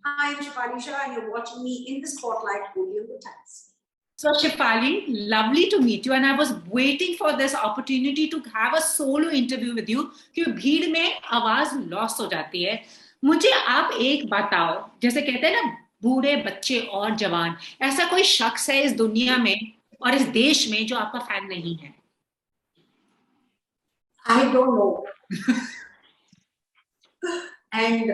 Hi, I'm Shefali Shah, and you're watching me in the spotlight only on GOODTimes. So Shefali, lovely to meet you, and I was waiting for this opportunity to have a solo interview with you क्योंकि भीड़ में आवाज loss हो जाती है. मुझे आप एक बताओ, जैसे कहते हैं ना बूढ़े बच्चे और जवान, ऐसा कोई शख्स है इस दुनिया में और इस देश में जो आपका फैन नहीं है? I don't know. And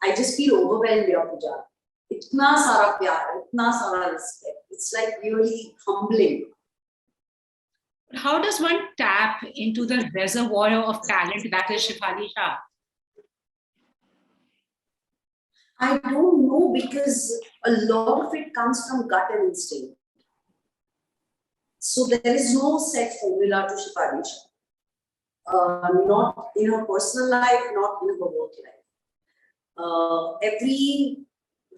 I just feel overwhelmed, dear Puja. Itna sara pyar, itna sara respect. It's like really humbling. How does one tap into the reservoir of talent that is Shefali Shah? I don't know, because a lot of it comes from gut and instinct. So there is no set formula to Shefali Shah. Not in her personal life, not in her work life. Every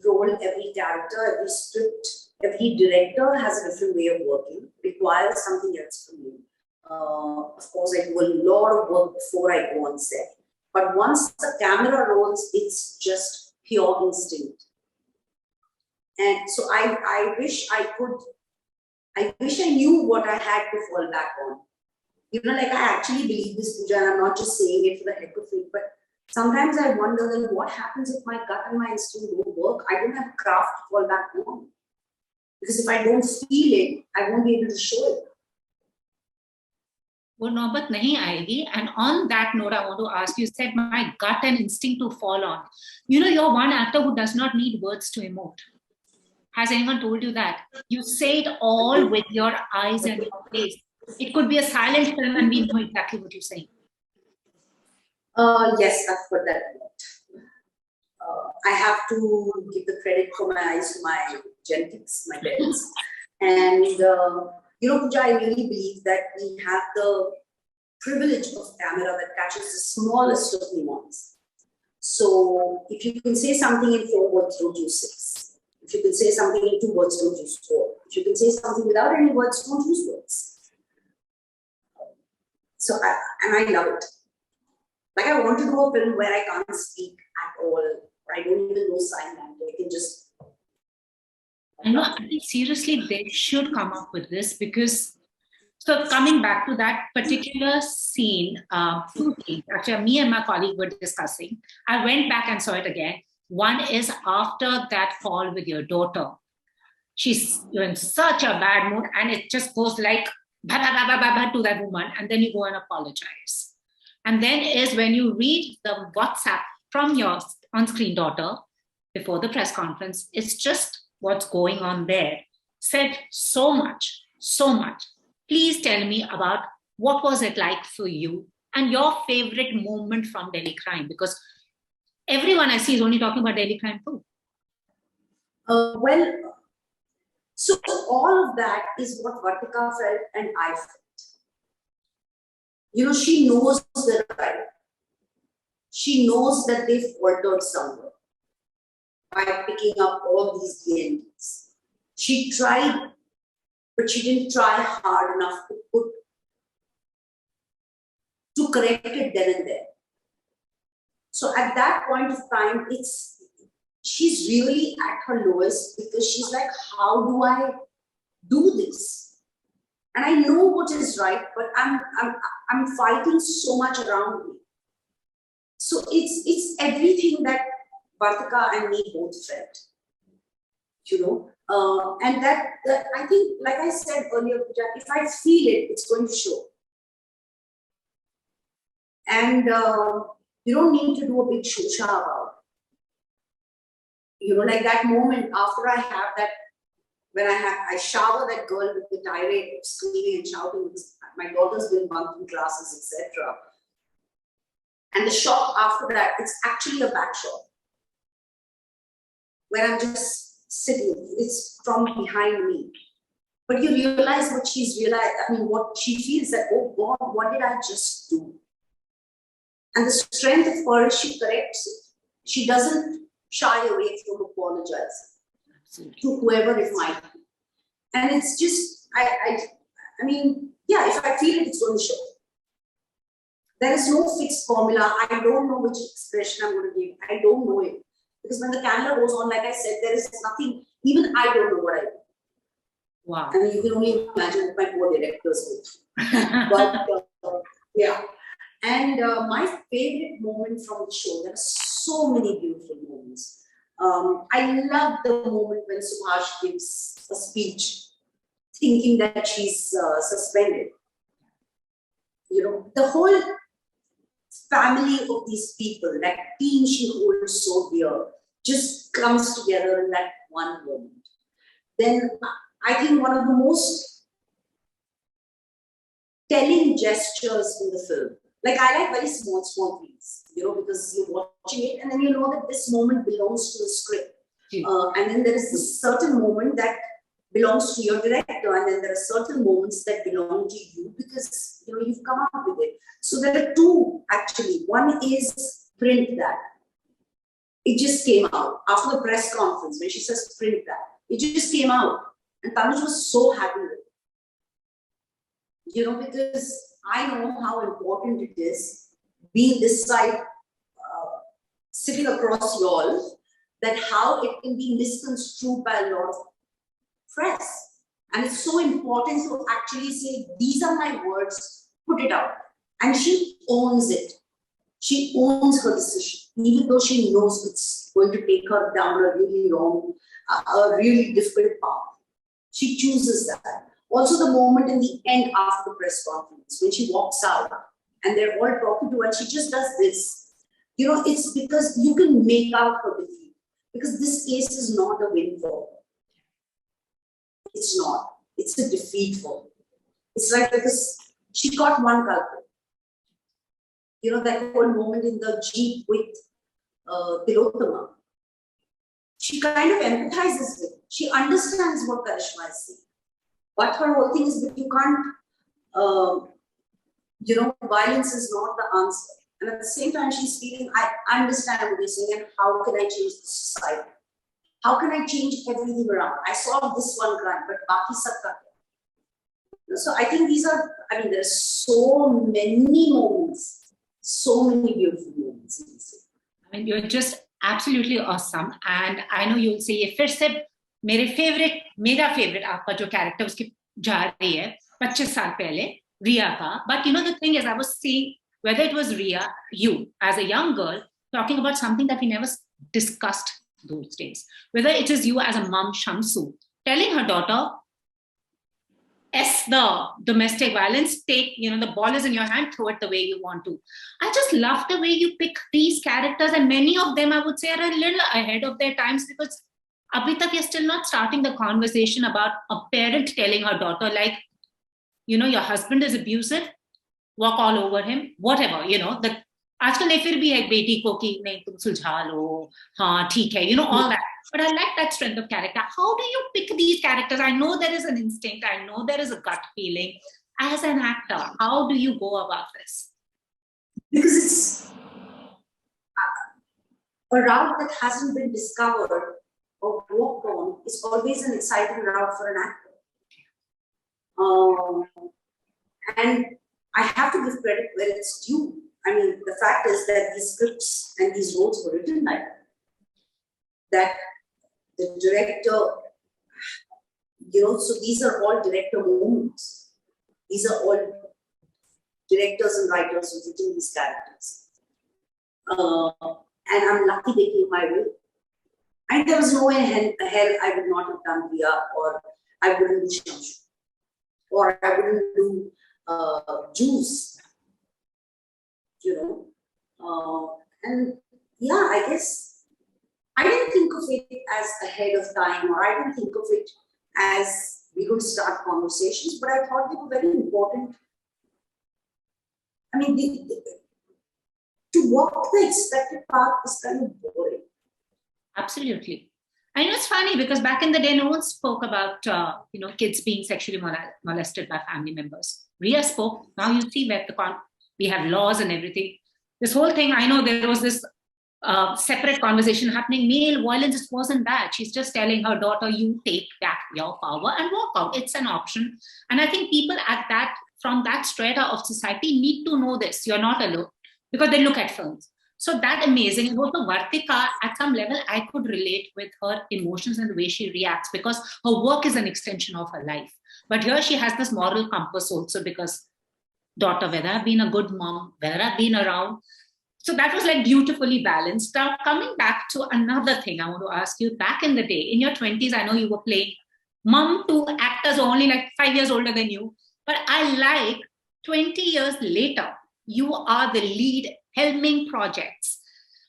role, every character, every script, every director has a different way of working, requires something else from you. Of course, I do a lot of work before I go on set. But once the camera rolls, it's just pure instinct. And so I wish I knew what I had to fall back on. You know, like I actually believe this, Puja, and I'm not just saying it for the heck of it, but sometimes I wonder, then what happens if my gut and my instinct don't work? I don't have craft to fall back on. Because if I don't feel it, I won't be able to show it. वो नौबत नहीं आएगी. And on that note, I want to ask you, said my gut and instinct to fall on. You know, you're one actor who does not need words to emote. Has anyone told you that? You say it all with your eyes and your face. It could be a silent film and we know exactly what you're saying. Yes, I've heard that a lot. I have to give the credit for my eyes to my genetics, my parents. And, you know, Puja, I really believe that we have the privilege of camera that catches the smallest of nuances. So if you can say something in 4 words, don't use 6. If you can say something in 2 words, don't use 4. If you can say something without any words, don't use words. So, I love it. Like, I want to do a film where I can't speak at all, or I don't even know sign language. I can just. No, I think seriously, they should come up with this because. So coming back to that particular scene, 2 scenes. Actually, me and my colleague were discussing. I went back and saw it again. One is after that call with your daughter. She's in such a bad mood, and it just goes like bah, bah, bah, bah, bah, bah, to that woman, and then you go and apologize. And then is when you read the WhatsApp from your on-screen daughter before the press conference, it's just what's going on there. Said so much, so much. Please tell me about what was it like for you and your favorite moment from Delhi Crime, because everyone I see is only talking about Delhi Crime too. Well, so all of that is what Vartika felt and I felt. You know, she knows the right. She knows that they faltered somewhere by picking up all these DNDs. She tried, but she didn't try hard enough to correct it then and there. So at that point of time, she's really at her lowest because she's like, how do I do this? And I know what is right, but I'm fighting so much around me. So it's everything that Vartika and me both felt, you know. And that I think, like I said earlier, if I feel it, it's going to show. And you don't need to do a big shusha about it. You know, like that moment after I have that, when I shower that girl with the tirade of screaming and shouting, my daughter's been bunking classes, etc. And the shot after that, it's actually a back shot where I'm just sitting. It's from behind me. But you realize what what she feels, that, oh God, what did I just do? And the strength of her, she corrects it. She doesn't shy away from apologizing to whoever it might be. And it's just, I mean, yeah, if I feel it, it's going to show. There is no fixed formula. I don't know which expression I'm going to give. I don't know it. Because when the camera goes on, like I said, there is nothing, even I don't know what I do. Wow. I mean, you can only imagine what my poor directors do. But yeah. And my favorite moment from the show, there are so many beautiful moments. I love the moment when Subhash gives a speech thinking that she's suspended. You know, the whole family of these people, that team she holds so dear, just comes together in that one moment. Then I think one of the most telling gestures in the film, like I like very small things, you know, because you're watching it and then you know that this moment belongs to the script. And then there is this certain moment that belongs to your director, and then there are certain moments that belong to you because you know you've come up with it. So there are two actually. One is print that. It just came out after the press conference when she says print that. It just came out, and Tanuj was so happy with it. You know, because I know how important it is being this side, sitting across y'all, that how it can be misconstrued by a lot of press. And it's so important to actually say, these are my words, put it out. And she owns it. She owns her decision, even though she knows it's going to take her down a really wrong, a really difficult path. She chooses that. Also the moment in the end after the press conference, when she walks out and they're all talking to her and she just does this. You know, it's because you can make out her defeat. Because this case is not a win for her. It's not. It's a defeat for her. It's like because she got one culprit. You know, that whole moment in the Jeep with Tillotama. She kind of empathizes with it. She understands what Karishma is saying. But her whole thing is that you can't, you know, violence is not the answer. And at the same time, she's feeling, I understand what you're saying, and how can I change the society? How can I change everything around? I solved this one crime, but baki sab ka kya? So I think these are, I mean, there's so many moments, so many beautiful moments in this. I mean, you're just absolutely awesome. And I know you'll say, ये फिर से मेरा favorite आपका जो character उसकी जा रही है 25 साल पहले Riya का. But you know, the thing is, I was seeing whether it was Riya, you as a young girl talking about something that we never discussed those days. Whether it is you as a mom, Shamsu, telling her daughter, the domestic violence, take, you know, the ball is in your hand, throw it the way you want to. I just love the way you pick these characters, and many of them, I would say, are a little ahead of their times, because abhi tak you're still not starting the conversation about a parent telling her daughter, like, you know, your husband is abusive, walk all over him, whatever, you know, the आजकल नहीं फिर भी है बेटी को कि नहीं तुम सुलझा लो हाँ ठीक है, you know, all that. But I like that strength of character. How do you pick these characters? I know there is an instinct, I know there is a gut feeling. As an actor, how do you go about this? Because it's a route that hasn't been discovered or walked on is always an exciting route for an actor. And I have to give credit where it's due. I mean, the fact is that these scripts and these roles were written like that. The director, you know, so these are all director moments. These are all directors and writers who've written these characters. And I'm lucky they came my way. And there was no way in hell I would not have done Riya, or I wouldn't do Shamsu, or I wouldn't do Juice, you know. And yeah, I guess I didn't think of it as ahead of time, or I didn't think of it as we could start conversations, but I thought they were very important. I mean, to walk the expected path is kind of boring. Absolutely. And it's funny because back in the day, no one spoke about, you know, kids being sexually molested by family members. Riya spoke. Now you see where we have laws and everything. This whole thing, I know there was this separate conversation happening. Male violence just wasn't bad. She's just telling her daughter, you take back your power and walk out. It's an option. And I think people at that, from that strata of society, need to know this. You're not alone, because they look at films. So that amazing. And also Vartika, at some level, I could relate with her emotions and the way she reacts because her work is an extension of her life. But here she has this moral compass also because daughter, whether I've been a good mom, whether I've been around. So that was like beautifully balanced. Now coming back to another thing I want to ask you, back in the day, in your 20s, I know you were playing mom to actors only like 5 years older than you. But I like 20 years later, you are the lead helming projects.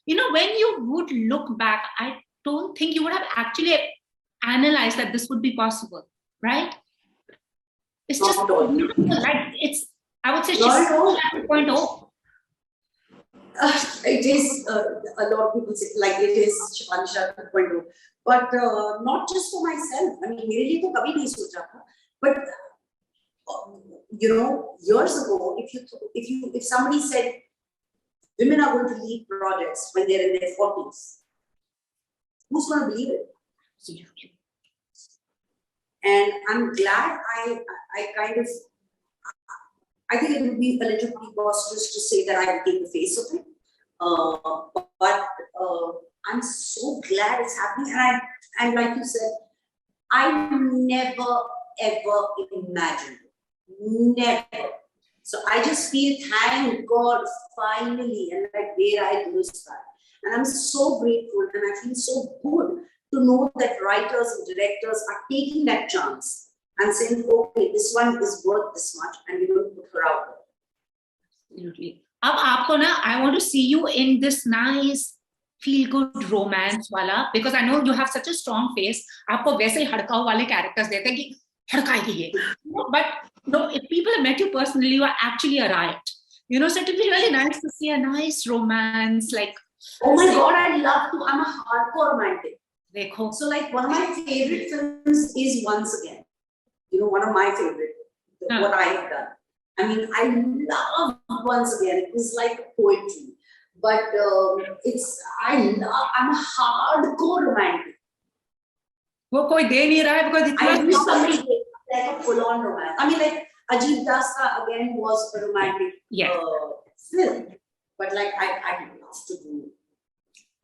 You know, when you would look back, I don't think you would have actually analyzed that this would be possible, right? It's just Not at all. beautiful. Like it's, I would say, Not at all. 2.0. It is, a lot of people say, like it is Shefali Shah 2.0. But not just for myself. I mean, मेरे लिए तो कभी नहीं सोचा था. But you know, years ago, if somebody said women are going to lead projects when they're in their 40s, who's going to believe it? Absolutely. And I'm glad I kind of, I think it would be a little preposterous to say that I will take the face of it. But I'm so glad it's happening. And like you said, I never ever imagined it. Never. So I just feel, thank God, finally, and like where I do start. And I'm so grateful and I feel so good to know that writers and directors are taking that chance and saying, okay, this one is worth this much, and we're going to put her out there. Absolutely. Ab aapko na, I want to see you in this nice feel-good romance wala, because I know you have such a strong face. Aapko वैसे ही हड़काऊ वाले characters देते हैं कि हड़काएगी ये. But no, if people have met you personally, you are actually a riot. You know, so it would be really nice to see a nice romance, like. Oh my God, I love to. I'm a hardcore romantic. Dekho. So like one of my favorite films is Once Again. You know, one of my favorite, what I have done. I mean, I love Once Again. It was like poetry. But I'm a hardcore romantic. वो कोई दे नहीं रहा है because I wish somebody did like a full-on romance. I mean, like Ajit Dasta again was a romantic film. But like I love to do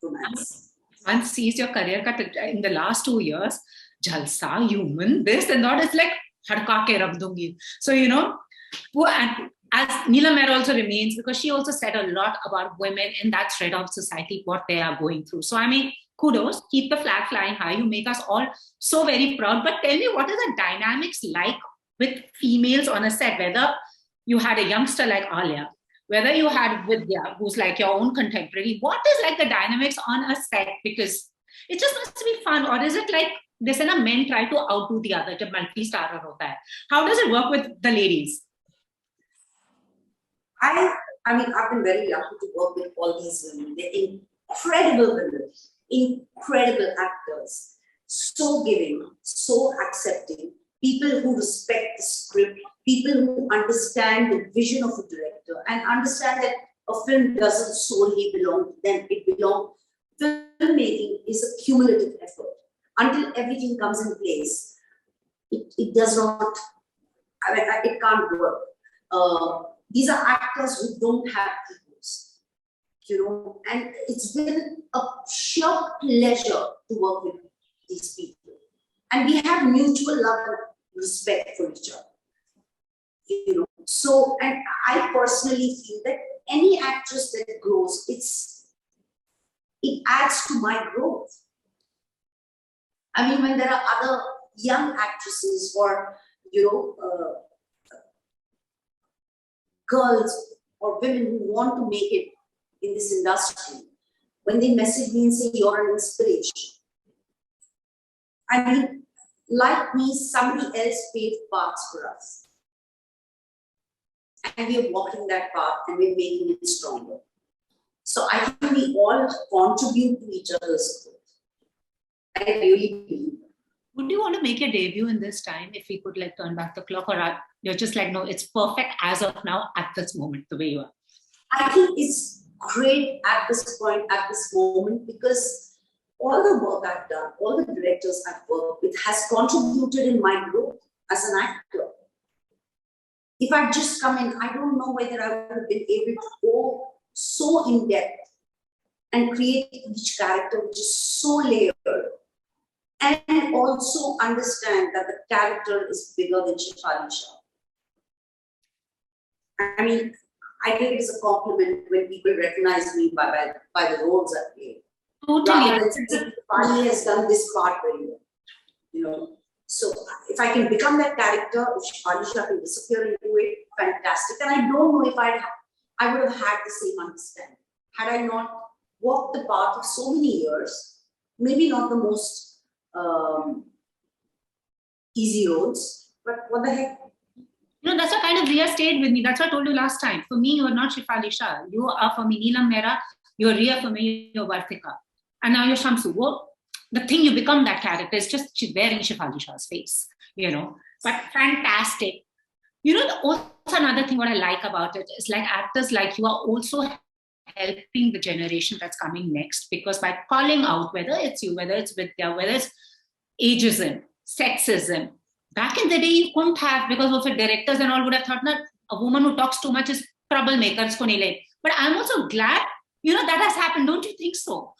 romance. One sees your career cut in the last 2 years, jalsa, human, this and that. It's like hadka ke rakh dungi. So you know, and as Neela Mer also remains, because she also said a lot about women in that shred of society, what they are going through. So I mean, kudos, keep the flag flying high. You make us all so very proud. But tell me, what is the dynamics like with females on a set? Whether you had a youngster like Alia, whether you had Vidya, who's like your own contemporary, what is like the dynamics on a set? Because it just must be fun. Or is it like this and a men try to outdo the other? Multi-starrer hota hai. How does it work with the ladies? I mean, I've been very lucky to work with all these women. They're incredible women, incredible actors, so giving, so accepting, people who respect the script, people who understand the vision of a director and understand that a film doesn't solely belong to them. It belongs. Filmmaking is a cumulative effort. Until everything comes in place, it does not, I mean, it can't work. These are actors who don't have egos, you know, and it's been a sheer pleasure to work with these people. And we have mutual love and respect for each other, you know. So, and I personally feel that any actress that grows, it adds to my growth. I mean, when there are other young actresses or, you know, girls or women who want to make it in this industry, when they message me and say, you're an inspiration. I mean, like me, somebody else paved paths for us. And we are walking that path and we're making it stronger. So I think we all contribute to each other's growth. I really believe. Would you want to make your debut in this time if we could like turn back the clock, or you're just like, no, it's perfect as of now at this moment, the way you are? I think it's great at this point, at this moment, because all the work I've done, all the directors I've worked with has contributed in my growth as an actor. If I'd just come in, I don't know whether I would have been able to go so in depth and create each character which is so layered, and also understand that the character is bigger than Shefali Shah. I mean, I take it as a compliment when people recognize me by the roles I play. Totally. Rather than saying, Shefali has done this part very well, you know. So if I can become that character, if Shefali Shah can disappear into it, fantastic. And I don't know if I would have had the same understanding had I not walked the path of so many years. Maybe not the most easy roads, but what the heck? That's what kind of Ria stayed with me. That's what I told you last time. For me, you are not Shefali Shah. You are for me Neelam Mehra. You're Ria for me. You're Vartika. And now you're Shamsu. Well, the thing you become that character is just wearing Shefali Shah's face, But fantastic. Also another thing what I like about it is like actors like you are also helping the generation that's coming next, because by calling out, whether it's you, whether it's Vidya, whether it's ageism, sexism, back in the day you couldn't have, because also directors and all would have thought that a woman who talks too much is troublemaker. But I'm also glad, that has happened. Don't you think so?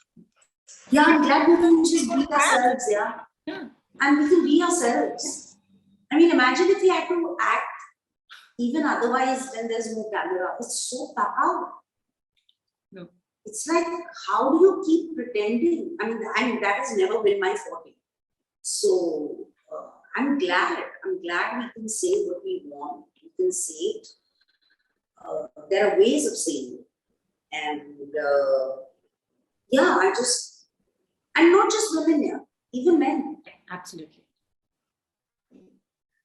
Yeah, I'm glad we can just be ourselves, yeah. And we can be ourselves. I mean, imagine if we had to act even otherwise when there's no camera. It's so takao. No. It's like, how do you keep pretending? I mean, that has never been my forte. So I'm glad we can say what we want. We can say it. There are ways of saying it. And and not just women here, even men. Absolutely.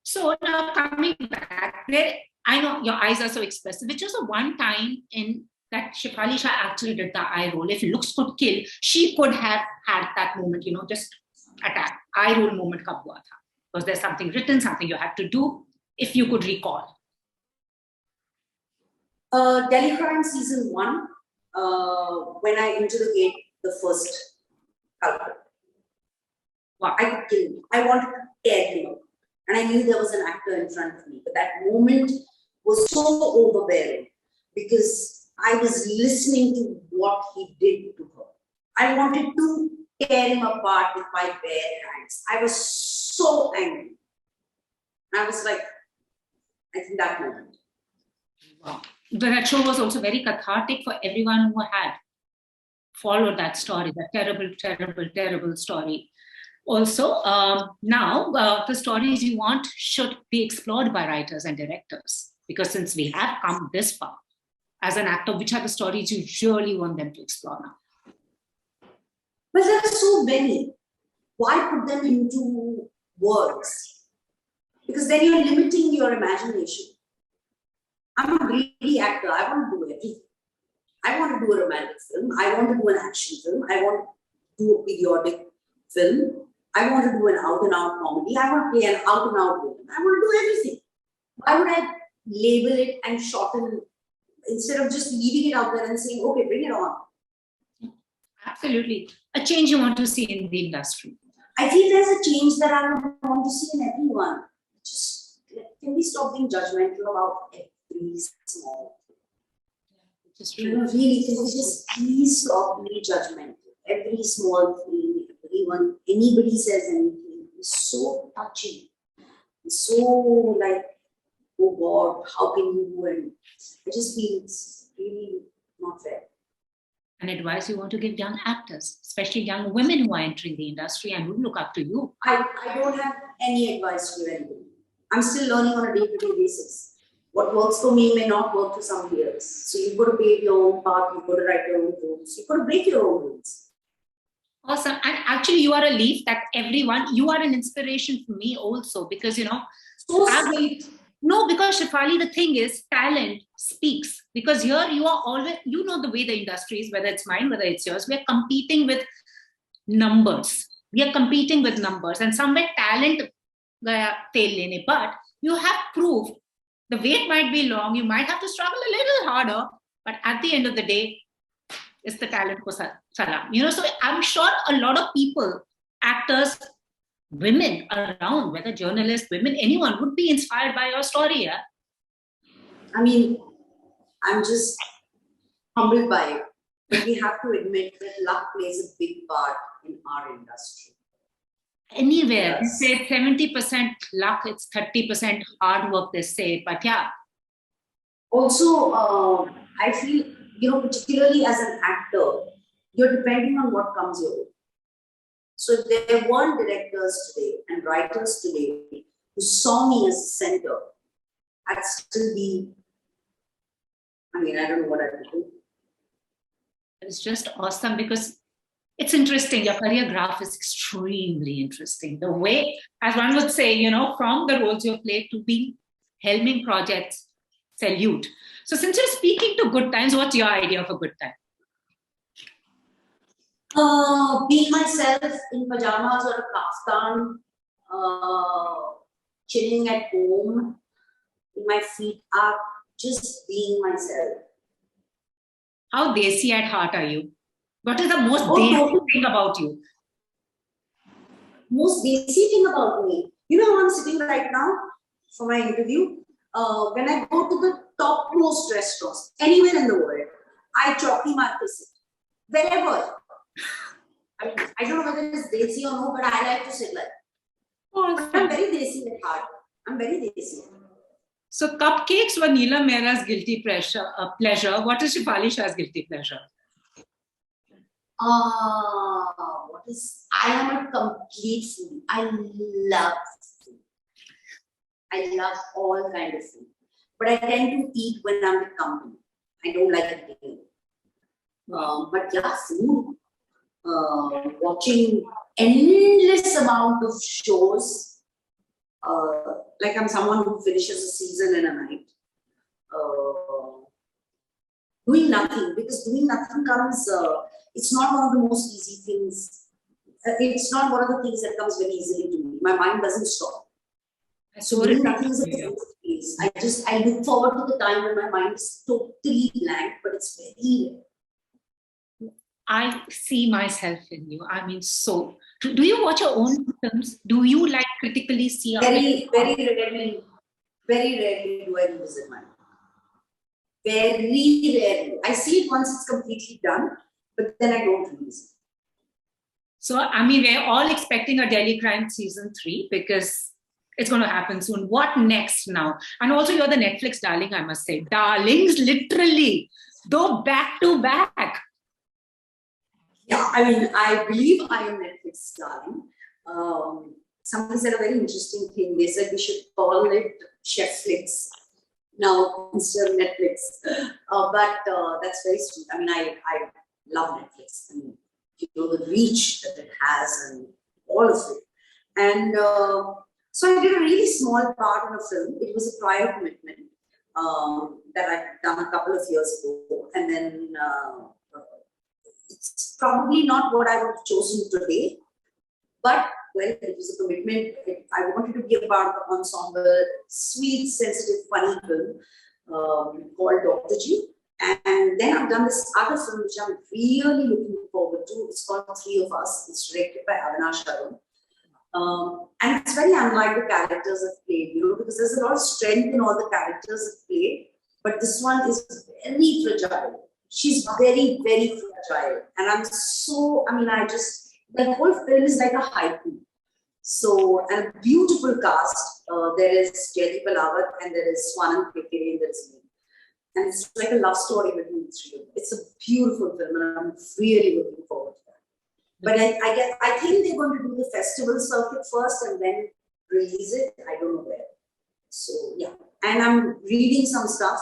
So now coming back, I know your eyes are so expressive, which was a one time in that Shefali Shah actually did the eye roll. If looks could kill, she could have had that moment, just attack. Eye roll moment kab hua tha? Was there something written, something you had to do, if you could recall? Delhi Crime season 1, when I enter the gate, the first culprit. Wow. I could kill him. I wanted to tear him up. And I knew there was an actor in front of me. But that moment was so overbearing because I was listening to what he did to her. I wanted to tear him apart with my bare hands. I was so angry. And I was like, I think that moment. Wow. That show was also very cathartic for everyone who had followed that story, that terrible, terrible, terrible story. Also, now the stories you want should be explored by writers and directors, because since we have come this far, as an actor, which are the stories you really want them to explore now? Well, there are so many. Why put them into words? Because then you're limiting your imagination. I'm a greedy actor. I want to do everything. I want to do a romantic film. I want to do an action film. I want to do a periodic film. I want to do an out-and-out comedy. I want to play an out-and-out villain. I want to do everything. Why would I label it and shorten instead of just leaving it out there and saying, okay, bring it on? Absolutely. A change you want to see in the industry. I feel there's a change that I would want to see in everyone. Just can we stop being judgmental about every small thing? Which is true. Really, can we just please stop being judgmental? Every small thing, everyone, anybody says anything, it's so touchy. It's so like, oh God, how can you? And I just feel it's really not fair. An advice you want to give young actors, especially young women who are entering the industry and who look up to you? I don't have any advice to anybody. I'm still learning on a day-to-day basis. What works for me may not work for somebody else. So you've got to pave your own path, you've got to write your own rules, you've got to break your own rules. Awesome. And actually, you are a leaf that everyone, you are an inspiration for me also, because, So sweet. No, because Shefali, the thing is, talent speaks. Because here you are always, the way the industry is, whether it's mine, whether it's yours, we are competing with numbers. And somewhere talent, but you have proved the wait might be long, you might have to struggle a little harder, but at the end of the day, it's the talent ko salam. So I'm sure a lot of people, actors, women around, whether journalists, women, anyone would be inspired by your story. Yeah? I mean, I'm just humbled by it. But we have to admit that luck plays a big part in our industry. Anywhere, Yes. they say 70% luck, it's 30% hard work, they say. But yeah. Also, I feel, particularly as an actor, you're depending on what comes your way. So if there weren't directors today and writers today who saw me as a center, I'd still be, I don't know what I would do. It's just awesome because it's interesting. Your career graph is extremely interesting. The way, as one would say, from the roles you played to being helming projects, salute. So since you're speaking to good times, what's your idea of a good time? Being myself in pajamas or a kaftan, chilling at home, with my feet up, just being myself. How desi at heart are you? What is the most totally. desi thing about you? Most desi thing about me? How I'm sitting right now for my interview? When I go to the topmost restaurants, anywhere in the world, I chowki maar ke sit. Wherever. I don't know whether it's desi or no, but I like to sit like that. Oh, I'm very desi at heart. I'm very desi. So cupcakes were Neelam Mehra's guilty pleasure. What is Shefali Shah's guilty pleasure? I am a complete foodie. I love food. I love all kind of food. But I tend to eat when I'm with company. I don't like eating. But yeah, food. Watching endless amount of shows. Like I'm someone who finishes a season in a night. Doing nothing, because doing nothing comes, it's not one of the most easy things. It's not one of the things that comes very easily to me. My mind doesn't stop. So doing nothing is a difficult place. I look forward to the time when my mind is totally blank, but it's very rare. I see myself in you. So do you watch your own films? Do you critically see? Very rarely do I revisit mine. Very rarely. I see it once it's completely done, but then I don't revisit. So, we're all expecting a Delhi Crime season 3 because it's going to happen soon. What next now? And also, you're the Netflix darling, I must say. Darlings, literally. Though back to back. Yeah, I believe I am Netflix darling. Somebody said a very interesting thing. They said we should call it Chefflix now instead of Netflix. But that's very sweet. I love Netflix. The reach that it has and all of it. And so I did a really small part in a film. It was a prior commitment that I'd done a couple of years ago. And then it's probably not what I would have chosen today, but it was a commitment. I wanted to be a part of the ensemble, sweet, sensitive, funny film called Dr. G. And then I've done this other film which I'm really looking forward to. It's called Three of Us. It's directed by Avinash Arun. And it's very unlike the characters I've played, because there's a lot of strength in all the characters I've played, but this one is very fragile. She's very, very fragile. And the whole film is like a haiku. So, and a beautiful cast. There is Jaydeep Palawat and there is Swanand Kekere and there is me. And it's like a love story between the three of them. It's a beautiful film and I'm really looking forward to that. But I think they're going to do the festival circuit first and then release it. I don't know where. So, yeah. And I'm reading some stuff.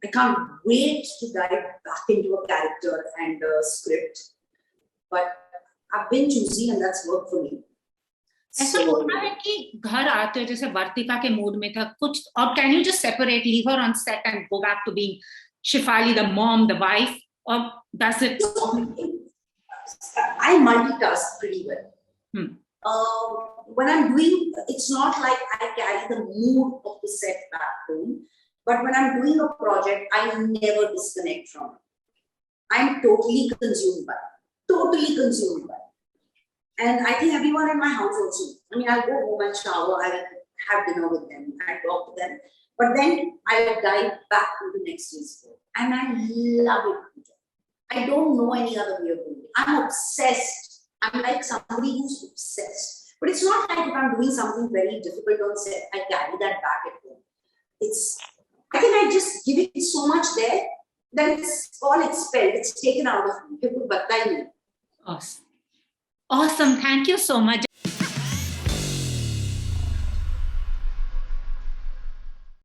I can't wait to dive back into a character and a script. But I've been choosy and that's worked for me. ऐसा होता है कि घर आते हो जैसे वर्तिका के mood में था कुछ और can you just separate, leave her on set and go back to being Shefali, the mom, the wife, or does it? I multitask pretty well. When I'm doing, it's not like I carry the mood of the set back home, but when I'm doing a project, I never disconnect from it. I'm totally consumed by it. Totally consumed by it. And I think everyone in my house also. I'll go home and shower, I'll have dinner with them, I talk to them. But then I'll dive back to the next day's work. And I love it. I don't know any other way of doing it. I'm obsessed. I'm like somebody who's obsessed. But it's not like if I'm doing something very difficult on set, I carry that back at home. I think I just give it so much there, then it's all expelled. It's taken out of me. Awesome. Awesome. Thank you so much.